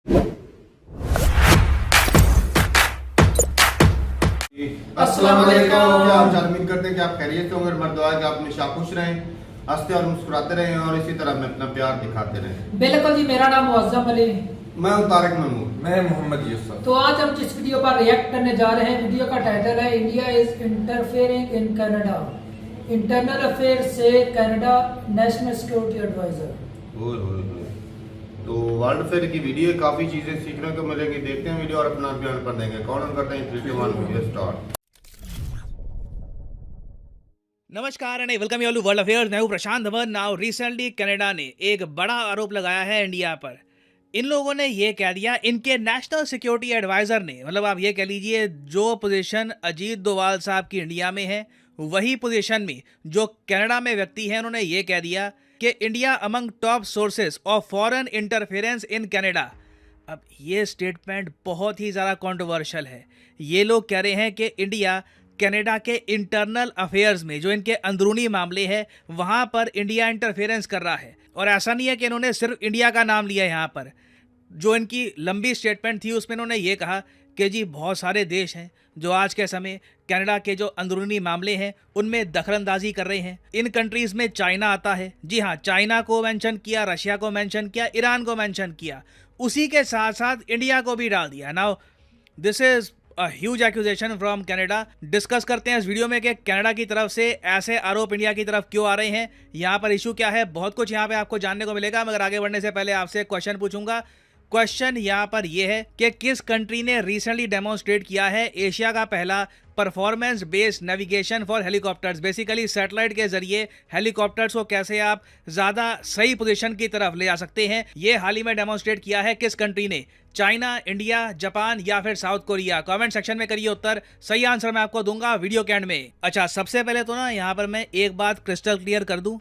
अस्सलाम वालेकुम। आप उम्मीद करते हैं कि आप खैरियत से होंगे। मर्द दुआ है कि आप हमेशा खुश रहें, हंसते और मुस्कुराते रहें और इसी तरह में अपना प्यार दिखाते रहें। बिल्कुल जी, मेरा नाम मुअज़्ज़म अली, मैं हूं तारिक महमूद। मैं मोहम्मद यूसुफ। तो आज हम जिस वीडियो पर रिएक्ट करने जा रहे हैं, वीडियो का टाइटल है India is interfering in Canada, internal affair से कनाडा नेशनल सिक्योरिटी एडवाइजर। तो वर्ल्ड फेयर की वीडियो, काफी चीजें सीखने को मिलेंगी। देखते हैं वीडियो और अपना बयान कर देंगे। कौन करते हैं 3 2 1 वीडियो स्टार्ट। नमस्कार and welcome you to world affairs. मैं हूं Prashant Dhawan. Now recently Canada ने एक बड़ा आरोप लगाया है इंडिया पर। इन लोगों ने ये कह दिया, इनके नेशनल सिक्योरिटी एडवाइजर ने, मतलब आप ये कह लीजिए जो पोजीशन अजीत डोवाल साहब की इंडिया में है, वही पोजीशन में जो कनाडा में व्यक्ति है, उन्होंने ये कह दिया कि India among top sources of foreign interference in Canada. अब ये स्टेटमेंट बहुत ही ज़्यादा कंट्रोवर्शियल है। ये लोग कह रहे हैं कि इंडिया कनाडा के इंटरनल अफेयर्स में, जो इनके अंदरूनी मामले हैं, वहाँ पर इंडिया इंटरफेरेंस कर रहा है। और ऐसा नहीं है कि इन्होंने सिर्फ इंडिया का नाम लिया यहाँ पर। जो इनकी लंबी स्टेटमेंट थी उसमें इन्होंने ये कहा कि जी बहुत सारे देश हैं जो आज के समय कनाडा के जो अंदरूनी मामले हैं उनमें दखलंदाजी कर रहे हैं। इन कंट्रीज़ में चाइना आता है। जी हाँ, चाइना को मेंशन किया, रशिया को मेंशन किया, ईरान को मेंशन किया, उसी के साथ साथ इंडिया को भी डाल दिया। Now this is a huge accusation from Canada. Discuss करते हैं इस वीडियो में कि कनाडा की तरफ से ऐसे आरोप इंडिया की तरफ क्यों आ रहे हैं, यहाँ पर इशू क्या है। बहुत कुछ यहाँ पे आपको जानने को मिलेगा। मगर आगे बढ़ने से पहले आपसे एक क्वेश्चन पूछूंगा। क्वेश्चन यहाँ पर यह है कि किस कंट्री ने रिसेंटली डेमोन्स्ट्रेट किया है एशिया का पहला performance based navigation for helicopters. Basically satellite के जरिए हेलीकॉप्टर्स को कैसे आप ज़्यादा सही पोजीशन की तरफ ले जा सकते हैं, ये हाल ही में डेमोन्स्ट्रेट किया है किस कंट्री ने? चाइना, इंडिया, जापान या फिर साउथ कोरिया? कमेंट सेक्शन में करिए उत्तर। सही आंसर मैं आपको दूंगा वीडियो के एंड में। अच्छा, सबसे पहले तो ना यहाँ पर मैं एक बात क्रिस्टल क्लियर कर दूं।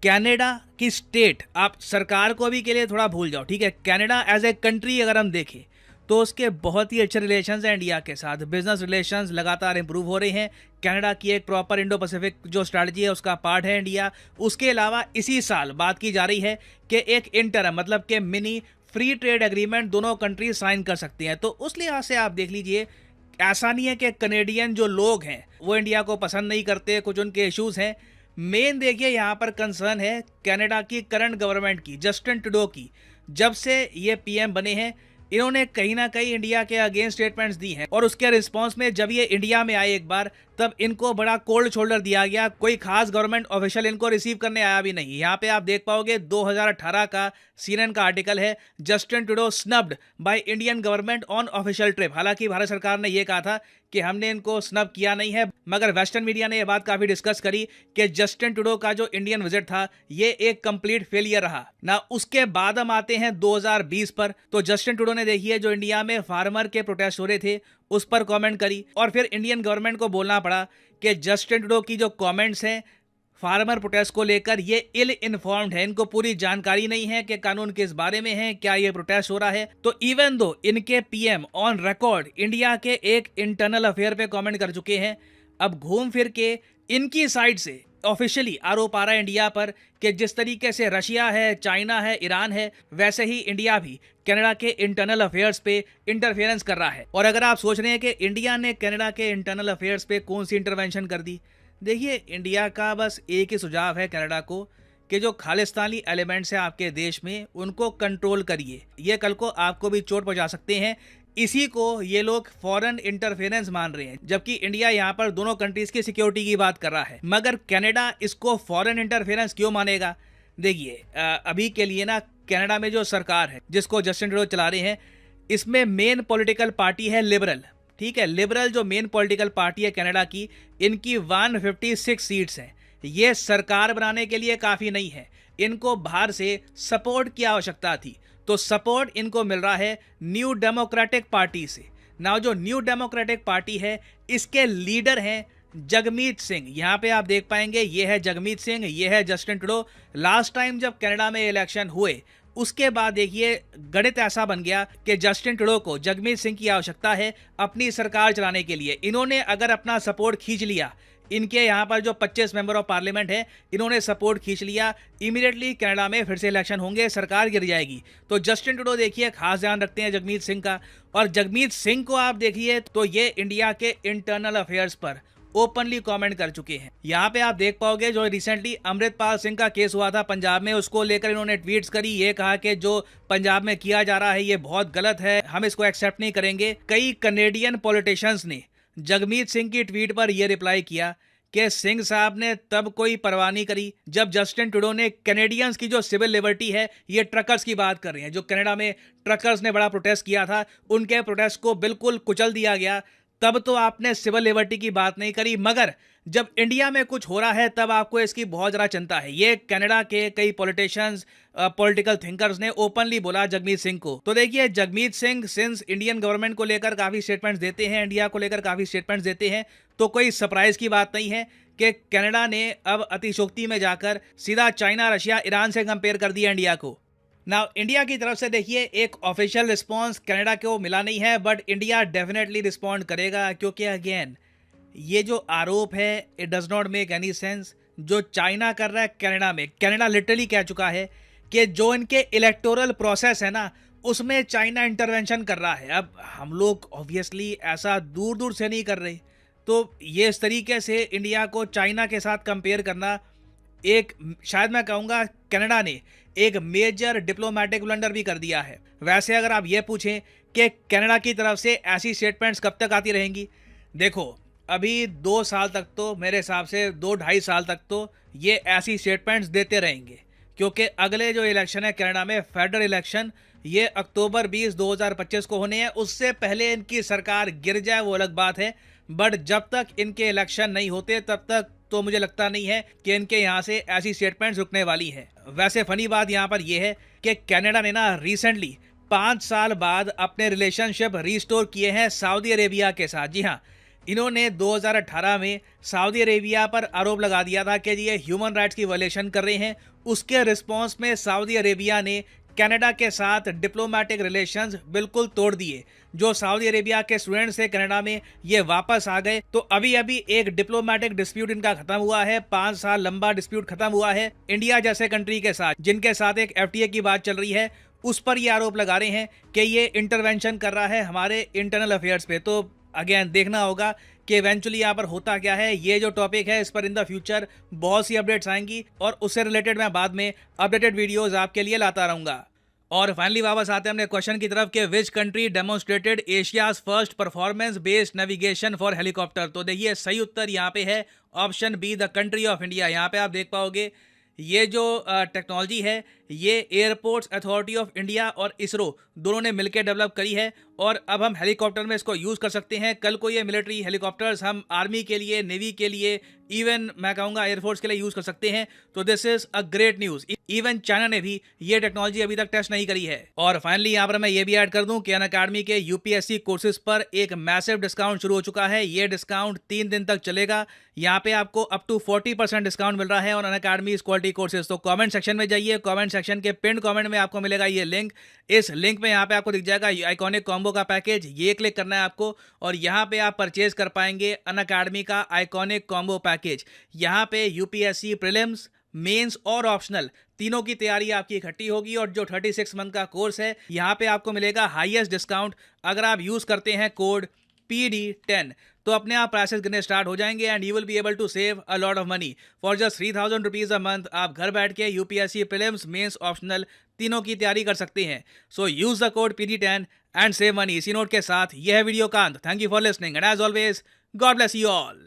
कनाडा की स्टेट आप सरकार को भी के लिए थोड़ा भूल जाओ, ठीक है। कनाडा एज ए कंट्री अगर हम देखें तो उसके बहुत ही अच्छे रिलेशंस हैं इंडिया के साथ। बिजनेस रिलेशंस लगातार इंप्रूव हो रहे हैं। कनाडा की एक प्रॉपर इंडो पैसिफिक जो स्ट्रैटेजी है उसका पार्ट है इंडिया। उसके अलावा इसी साल बात की जा रही है कि एक इंटरम, मतलब कि मिनी फ्री ट्रेड एग्रीमेंट दोनों कंट्री साइन कर सकती हैं। तो उस लिहाज से आप देख लीजिए, ऐसा नहीं है कि कनेडियन जो लोग हैं वो इंडिया को पसंद नहीं करते, कुछ उनके इशूज़ हैं। मेन देखिए यहाँ पर कंसर्न है कनाडा की करंट गवर्नमेंट की, जस्टिन ट्रूडो की। जब से ये पीएम बने हैं इन्होंने कहीं ना कहीं इंडिया के अगेंस्ट स्टेटमेंट्स दी हैं। और उसके रिस्पांस में जब ये इंडिया में आए एक बार, तब इनको बड़ा कोल्ड शोल्डर दिया गया। कोई खास गवर्नमेंट ऑफिशियल इनको रिसीव करने आया भी नहीं। यहाँ पे आप देख पाओगे 2018 का CNN का आर्टिकल है, Justin Trudeau snubbed by Indian government on official trip. हालांकि भारत सरकार ने यह कहा था कि हमने इनको स्नब किया नहीं है, मगर वेस्टर्न मीडिया ने यह बात काफी डिस्कस करी कि जस्टिन ट्रूडो का जो इंडियन विजिट था ये एक कंप्लीट फेलियर रहा ना। उसके बाद हम आते हैं 2020 पर। तो जस्टिन ट्रूडो ने देखिए जो इंडिया में फार्मर के प्रोटेस्ट हो रहे थे उस पर कमेंट करी, और फिर इंडियन गवर्नमेंट को बोलना पड़ा कि जस्टिन ट्रूडो की जो कमेंट्स हैं फार्मर प्रोटेस्ट को लेकर ये इल इन्फॉर्म्ड है, इनको पूरी जानकारी नहीं है कि कानून किस बारे में है, क्या ये प्रोटेस्ट हो रहा है। तो इवन दो इनके पीएम ऑन रिकॉर्ड इंडिया के एक इंटरनल अफेयर पे कमेंट कर चुके हैं, अब घूम फिर के इनकी साइड से ऑफिशियली आरोप आ रहा है इंडिया पर कि जिस तरीके से रशिया है, चाइना है, ईरान है, वैसे ही इंडिया भी कनाडा के इंटरनल अफेयर्स पे इंटरफेरेंस कर रहा है। और अगर आप सोच रहे हैं कि इंडिया ने कनाडा के इंटरनल अफेयर्स पे कौन सी इंटरवेंशन कर दी, देखिए इंडिया का बस एक ही सुझाव है कनाडा को कि जो खालिस्तानी एलिमेंट्स हैं आपके देश में उनको कंट्रोल करिए। ये कल को आपको भी चोट पहुंचा सकते हैं। इसी को ये लोग फॉरेन इंटरफेरेंस मान रहे हैं, जबकि इंडिया यहाँ पर दोनों कंट्रीज की सिक्योरिटी की बात कर रहा है। मगर कनाडा इसको फॉरेन इंटरफेरेंस क्यों मानेगा? देखिए अभी के लिए ना कनाडा में जो सरकार है जिसको जस्टिन ट्रूडो चला रहे हैं, इसमें मेन पॉलिटिकल पार्टी है लिबरल, ठीक है। लिबरल जो मेन पॉलिटिकल पार्टी है कनाडा की, इनकी 156 सीट्स हैं। ये सरकार बनाने के लिए काफ़ी नहीं है, इनको बाहर से सपोर्ट की आवश्यकता थी। तो सपोर्ट इनको मिल रहा है न्यू डेमोक्रेटिक पार्टी से। नाउ जो न्यू डेमोक्रेटिक पार्टी है इसके लीडर हैं जगमीत सिंह। यहाँ पे आप देख पाएंगे ये है जगमीत सिंह, ये है जस्टिन ट्रूडो। लास्ट टाइम जब कनाडा में इलेक्शन हुए उसके बाद देखिए गणित ऐसा बन गया कि जस्टिन ट्रूडो को जगमीत सिंह की आवश्यकता है अपनी सरकार चलाने के लिए। इन्होंने अगर अपना सपोर्ट खींच लिया इनके यहाँ पर जो 25 मेंबर ऑफ पार्लियामेंट है, इन्होंने सपोर्ट खींच लिया, इमीडिएटली कनाडा में फिर से इलेक्शन होंगे, सरकार गिर जाएगी। तो जस्टिन ट्रूडो देखिए खास ध्यान रखते हैं जगमीत सिंह का, और जगमीत सिंह को आप देखिए तो ये इंडिया के इंटरनल अफेयर्स पर ओपनली कमेंट कर चुके हैं। यहाँ पे आप देख पाओगे जो रिसेंटली अमृतपाल सिंह का केस हुआ था पंजाब में, उसको लेकर इन्होंने ट्वीट्स करी, ये कहा कि जो पंजाब में किया जा रहा है ये बहुत गलत है, हम इसको एक्सेप्ट नहीं करेंगे। कई कनेडियन पॉलिटिशियंस ने जगमीत सिंह की ट्वीट पर यह रिप्लाई किया कि सिंह साहब ने तब कोई परवाह नहीं करी जब जस्टिन ट्रूडो ने कैनेडियंस की जो सिविल लिबर्टी है, ये ट्रकर्स की बात कर रहे हैं, जो कनाडा में ट्रकर्स ने बड़ा प्रोटेस्ट किया था, उनके प्रोटेस्ट को बिल्कुल कुचल दिया गया, तब तो आपने सिविल लिबर्टी की बात नहीं करी, मगर जब इंडिया में कुछ हो रहा है तब आपको इसकी बहुत ज़्यादा चिंता है। ये कनाडा के कई पॉलिटिशियंस, पॉलिटिकल थिंकर्स ने ओपनली बोला जगमीत सिंह को। तो देखिए Jagmeet Singh since Indian government को लेकर काफ़ी स्टेटमेंट्स देते हैं, इंडिया को लेकर काफ़ी स्टेटमेंट्स देते हैं, तो कोई सरप्राइज की बात नहीं है कि कनाडा ने अब अतिशोक्ति में जाकर सीधा चाइना, रशिया, ईरान से कंपेयर कर दिया इंडिया को। नाउ इंडिया की तरफ से देखिए एक ऑफिशियल रिस्पांस कनाडा को मिला नहीं है, बट इंडिया डेफिनेटली रिस्पॉन्ड करेगा, क्योंकि अगेन ये जो आरोप है it does not make any sense. जो चाइना कर रहा है कनाडा में, कनाडा लिटरली कह चुका है कि जो इनके इलेक्टोरल प्रोसेस है ना, उसमें चाइना इंटरवेंशन कर रहा है। अब हम लोग ऑब्वियसली ऐसा दूर दूर से नहीं कर रहे, तो ये इस तरीके से इंडिया को चाइना के साथ कंपेयर करना, एक शायद मैं कहूँगा कनाडा ने एक मेजर डिप्लोमेटिक ब्लंडर भी कर दिया है। वैसे अगर आप ये पूछें कि कनाडा की तरफ से ऐसी स्टेटमेंट्स कब तक आती रहेंगी, देखो अभी 2 साल तक तो मेरे हिसाब से 2-2.5 साल तक तो ये ऐसी स्टेटमेंट्स देते रहेंगे, क्योंकि अगले जो इलेक्शन है कनाडा में, फेडरल इलेक्शन, ये अक्टूबर 20, 2025 को होने हैं। उससे पहले इनकी सरकार गिर जाए वो अलग बात है, बट जब तक इनके इलेक्शन नहीं होते तब तक तो मुझे लगता नहीं है कि इनके यहाँ से ऐसी स्टेटमेंट्स रुकने वाली है। वैसे फनी बात यहाँ पर यह है कि कनाडा ने ना रिसेंटली 5 साल बाद अपने रिलेशनशिप रिस्टोर किए हैं सऊदी अरेबिया के साथ। जी हाँ, इन्होंने 2018 में सऊदी अरेबिया पर आरोप लगा दिया था कि ये ह्यूमन राइट्स की वायलेशन कर रहे हैं। उसके रिस्पॉन्स में सऊदी अरेबिया ने कनाडा के साथ डिप्लोमेटिक रिलेशंस बिल्कुल तोड़ दिए। जो सऊदी अरेबिया के स्टूडेंट्स थे कनाडा में, ये वापस आ गए। तो अभी अभी एक डिप्लोमेटिक डिस्प्यूट इनका खत्म हुआ है, 5 साल लंबा डिस्प्यूट खत्म हुआ है इंडिया जैसे कंट्री के साथ, जिनके साथ एक FTA की बात चल रही है। उस पर ये आरोप लगा रहे हैं कि ये इंटरवेंशन कर रहा है हमारे इंटरनल अफेयर्स पे। तो अगेन देखना होगा कि इवेंचुअली यहाँ पर होता क्या है। ये जो टॉपिक है इस पर इन द फ्यूचर बहुत सी अपडेट्स आएंगी, और उससे रिलेटेड मैं बाद में अपडेटेड वीडियोस आपके लिए लाता रहूँगा। और फाइनली वापस आते हैं अपने क्वेश्चन की तरफ कि which country demonstrated Asia's first performance based navigation for helicopter. तो देखिए सही उत्तर यहाँ पे है option B, the country of India. यहाँ पे आप देख पाओगे ये जो टेक्नोलॉजी है ये एयरपोर्ट्स अथॉरिटी ऑफ इंडिया और इसरो दोनों ने मिलकर डेवलप करी है, और अब हम हेलीकॉप्टर में इसको यूज़ कर सकते हैं। कल को ये मिलिट्री हेलीकॉप्टर्स हम आर्मी के लिए, नेवी के लिए, इवन मैं कहूँगा एयरफोर्स के लिए यूज़ कर सकते हैं। तो this is a great news. Even China ने भी ये टेक्नोलॉजी अभी तक टेस्ट नहीं करी है। और फाइनली यहाँ पर मैं ये भी ऐड कर दूँ कि अनअकैडमी के UPSC कोर्सेज पर एक मैसिव डिस्काउंट शुरू हो चुका है। ये डिस्काउंट 3 दिन तक चलेगा। यहाँ पे आपको अप टू 40% डिस्काउंट मिल रहा है ऑन अनअकैडमी क्वालिटी कोर्सेज। तो कमेंट सेक्शन में जाइए, कमेंट सेक्शन के पिन कमेंट में आपको मिलेगा ये लिंक। इस लिंक में यहाँ पे आपको दिख जाएगा आइकॉनिक कॉम्बो का पैकेज, ये क्लिक करना है आपको, और यहाँ पे आप परचेज कर पाएंगे अनअकैडमी का आइकॉनिक कॉम्बो पैकेज। यहाँ पे UPSC प्रीलिम्स, मेंस और ऑप्शनल तीनों की तैयारी आपकी इकट्ठी होगी, और जो 36 मंथ का कोर्स है यहाँ पे आपको मिलेगा हाईएस्ट डिस्काउंट अगर आप यूज़ करते हैं कोड PD10। तो अपने आप प्राइसेस गिरने स्टार्ट हो जाएंगे and you will be able to save a lot of money for just 3000 rupees a month. आप घर बैठ के UPSC प्रीलिम्स, मेंस, ऑप्शनल तीनों की तैयारी कर सकते हैं। So use the code PD10 and save money. इसी नोट के साथ यह है वीडियो का अंत। Thank you for listening and as always God bless you all.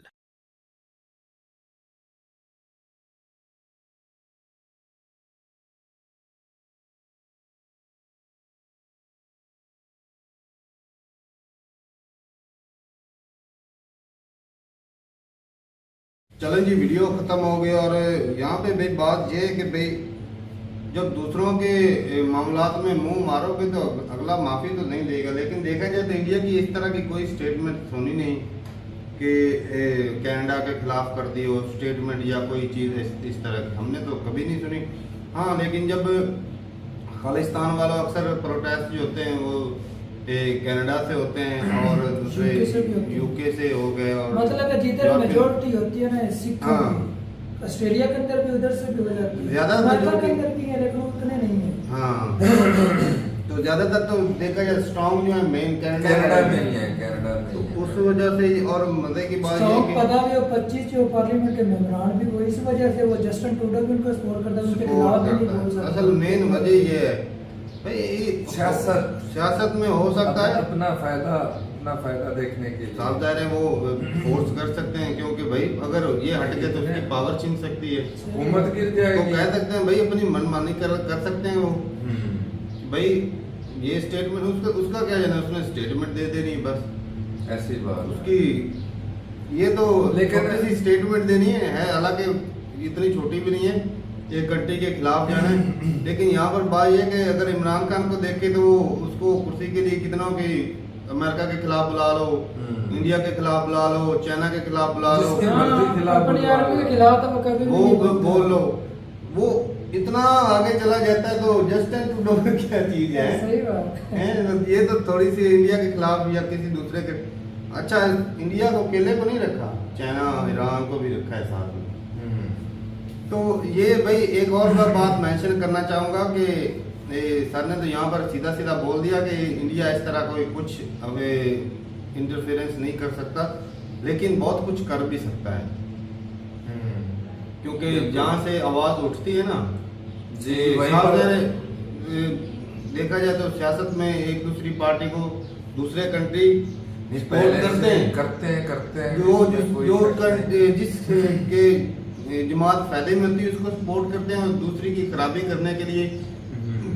चलें जी, वीडियो ख़त्म हो गई। और यहाँ पे भाई बात ये है कि भाई जब दूसरों के मामलात में मुंह मारोगे तो अगला माफ़ी तो नहीं देगा, लेकिन देखा जाए तो इंडिया की इस तरह की कोई स्टेटमेंट सुनी नहीं कि कनाडा के खिलाफ कर दी हो स्टेटमेंट या कोई चीज़ इस तरह की हमने तो कभी नहीं सुनी। हाँ, लेकिन जब खालिस्तान वालों अक्सर प्रोटेस्ट जो होते हैं वो कनाडा से होते हैं और दूसरे UK से भी होते हैं। यूके से हो गए और मतलब है जिधर यूरोपियन- मेजोरिटी होती है ना सिख हाँ। ऑस्ट्रेलिया के अंदर भी उधर से भी हो जाती है, ज्यादा अमेरिका के majority- अंदर भी है लेकिन उतने नहीं है। हाँ तो ज्यादातर तो देखा जाए स्ट्रॉन्ग जो है मेन कनाडा में ही है, कनाडा में तो ही है। उस वजह से और मजे की बात ये स्ट्रॉन्ग है पता भी हो 25 जो पार्लियामेंट के मेंबरान भी वो इस वजह से वो जस्टिन ट्रूडो भी उनको सपोर्ट करता है, उनके खिलाफ सपोर्ट भी नहीं करता बोल है। सकता। असल मेन वजह ये है भाई सियासत में हो सकता है अपना फायदा देखने के लिए। साफ जाहिर है वो फोर्स कर सकते हैं क्योंकि भाई अगर ये हट गए तो उसकी पावर छीन सकती है हुकूमत गिर तो जाएगी। कह सकते हैं भाई अपनी मनमानी कर सकते हैं वो हम्म, भाई ये स्टेटमेंट उसका क्या जाना उसने स्टेटमेंट दे देनी है बस ऐसी बात। उसकी ये तो लेकिन- छोटी सी स्टेटमेंट देनी है हालांकि इतनी छोटी भी नहीं है एक कंट्री के खिलाफ जाना है लेकिन यहाँ पर बात यह है कि अगर इमरान खान को देखे तो उसको कुर्सी के लिए कितना की अमेरिका के खिलाफ बुला लो इंडिया के खिलाफ बुला लो चाइना के खिलाफ बुला लो जिसके मर्जी खिलाफ अपनी बुलवा आर्मी लो। के खिलाफ तो वो कभी भी वो नहीं बोलता। बोल लो वो इतना आगे चला जाता है तो जस्टिन ट्रूडो क्या चीज है सही बात है। हैं? तो ये तो थोड़ी सी इंडिया के खिलाफ या किसी दूसरे के अच्छा इंडिया को अकेले को नहीं रखा चाइना ईरान को भी रखा है साथ में तो ये भाई एक और बात मेंशन करना चाहूंगा कि सर ने तो यहाँ पर सीधा सीधा बोल दिया कि इंडिया इस तरह कोई कुछ अब इंटरफेरेंस नहीं कर सकता लेकिन बहुत कुछ कर भी सकता है क्योंकि जहाँ से आवाज उठती है ना जी, ये वहीं साफ पर- जाहिर है, देखा जाए तो सियासत में एक दूसरी पार्टी को दूसरे कंट्री सपोर्ट करते हैं करते हैं जो इसमें कोई जो शक नहीं। जिस के जमात फायदे में होती है उसको सपोर्ट करते हैं और दूसरी की खराबी करने के लिए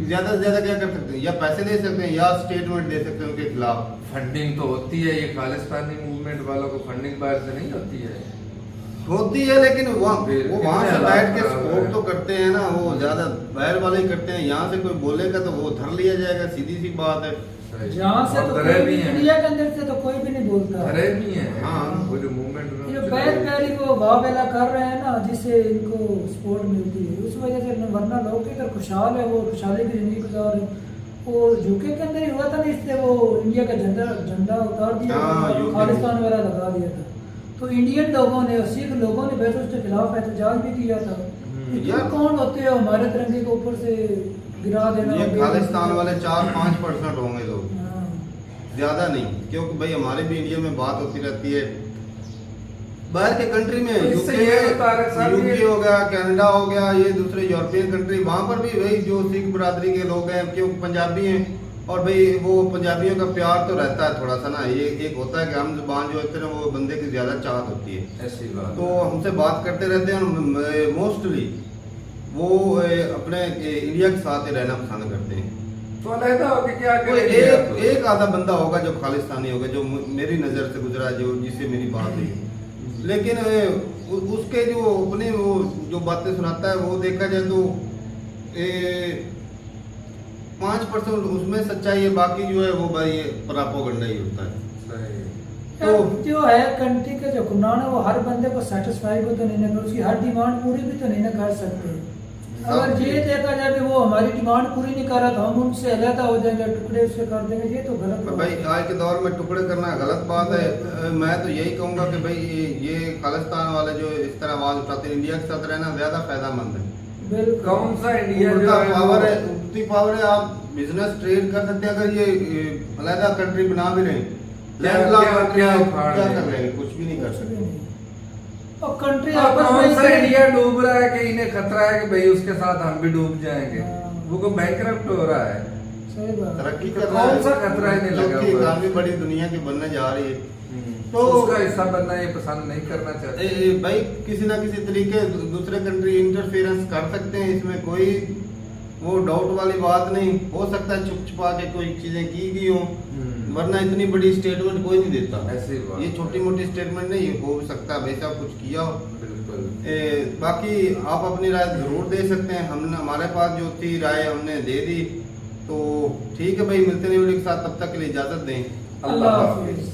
ज्यादा से ज्यादा क्या कर सकते हैं या पैसे दे सकते हैं या स्टेटमेंट दे सकते हैं उनके खिलाफ फंडिंग तो होती है, ये खालिस्तानी मूवमेंट वालों को फंडिंग बाहर से नहीं होती है। होती है लेकिन वो फिर वहाँ से कितने बैठ के हालात खराब सपोर्ट है। तो करते हैं ना वो ज्यादा बाहर वाले ही करते हैं यहाँ से कोई बोलेगा तो वो धर लिया जाएगा सीधी सी बात है जहाँ से और तो डरे कोई भी भी हैं, इंडिया के अंदर से तो कोई भी नहीं बोलता। डरे भी हैं। हाँ। वो जो मूवमेंट ये जो बैर बैरी को वावेला कर रहे हैं ना जिससे इनको सपोर्ट मिलती है उस वजह से वरना लोग इधर खुशहाल है वो खुशहाली की जिंदगी गुजार रहे हैं। वो यूके के अंदर ही हुआ था ना इसलिए वो इंडिया का झंडा उतार दिया हाँ, था, UK खालिस्तान वाला लगा दिया था तो इंडियन लोगों ने और सिख लोगों ने बैठे उसके खिलाफ एहतजाज भी किया था। ये यार- कौन होते हैं हमारे तिरंगे के ऊपर से गिरा देना ये खालिस्तान वाले 4-5% होंगे लोग हाँ। ज्यादा नहीं क्योंकि भाई हमारे भी इंडिया में बात होती रहती है बाहर के कंट्री में तो इससे ये होता है कि साहब यूके ये- हो गया कनाडा हो गया ये दूसरे यूरोपियन कंट्री वहां पर भी भाई जो सिख बरादरी के लोग हैं क्योंकि पंजाबी हैं और भाई वो पंजाबियों का प्यार तो रहता है थोड़ा सा ना ये एक होता है कि हम जुबान जो होते हैं वो बंदे की ज्यादा चाहत होती है ऐसी बात तो हमसे बात करते रहते हैं और मोस्टली वो अपने इंडिया के साथ ही रहना पसंद करते हैं तो अलहदा होके क्या कोई करेंगे आप? एक आधा बंदा होगा जो खालिस्तानी होगा जो मेरी नजर से गुजरा जो जिससे मेरी बात हुई लेकिन उसके जो अपने वो जो बातें सुनाता है वो देखा जाए तो 5% उसमें सच्चाई है बाकी जो है वो भाई प्रोपेगेंडा ही होता है सही। तो जो है कंट्री के जो हुक्मरान है वो हर बंदे को सेटिस्फाई भी तो नहीं ना उसकी हर डिमांड पूरी भी तो नहीं ना कर सकते। अगर ये देखा जाए कि वो हमारी डिमांड पूरी नहीं कर रहा तो हम उनसे अलहदा हो जाएंगे टुकड़े उससे कर देंगे ये तो गलत पर भाई आज के दौर में टुकड़े करना गलत बात है मैं तो यही कहूंगा कि भाई ये खालिस्तान वाले जो इस तरह आवाज उठाते हैं इंडिया के साथ रहना ज्यादा फायदामंद है बिल्कुल। कौन सा इंडिया जो उनका है पावर है वो- उतनी पावर है आप बिजनेस ट्रेड कर सकते हैं अगर ये अलहदा कंट्री बना भी रहे क्या उखाड़ क्या लेंगे? कर रहे हैं कुछ भी नहीं कर कुछ भी सकते नहीं। और कंट्री अब आपस कौन में सा इंडिया डूब रहा है कि इन्हें खतरा है कि भाई उसके साथ हम भी डूब जाएंगे। हाँ। वो को बैंकरप्ट हो रहा है। सही बात। तरक्की तो कर रहा है कौन सा खतरा इन्हें लगा चौथी हुआ है? इकानमी बड़ी दुनिया की बनने जा रही है तो तो- उसका हिस्सा बनना ये पसंद नहीं करना चाहते। भाई किसी ना किसी तरीके दूसरे कंट्री इंटरफेरेंस कर सकते हैं इसमें कोई वो डाउट वाली बात नहीं हो सकता है छुप छुपा के कोई चीजें की गई हो वरना इतनी बड़ी स्टेटमेंट कोई नहीं देता ऐसी बात ये छोटी मोटी स्टेटमेंट नहीं हो सकता भाई साहब कुछ किया हो बिल्कुल। बाकी आप अपनी राय जरूर दे सकते हैं हमने हमारे पास जो थी राय हमने दे दी तो ठीक है भाई मिलते नहीं वीडियो के साथ तब तक के लिए इजाजत दें अल्लाह हाफिज।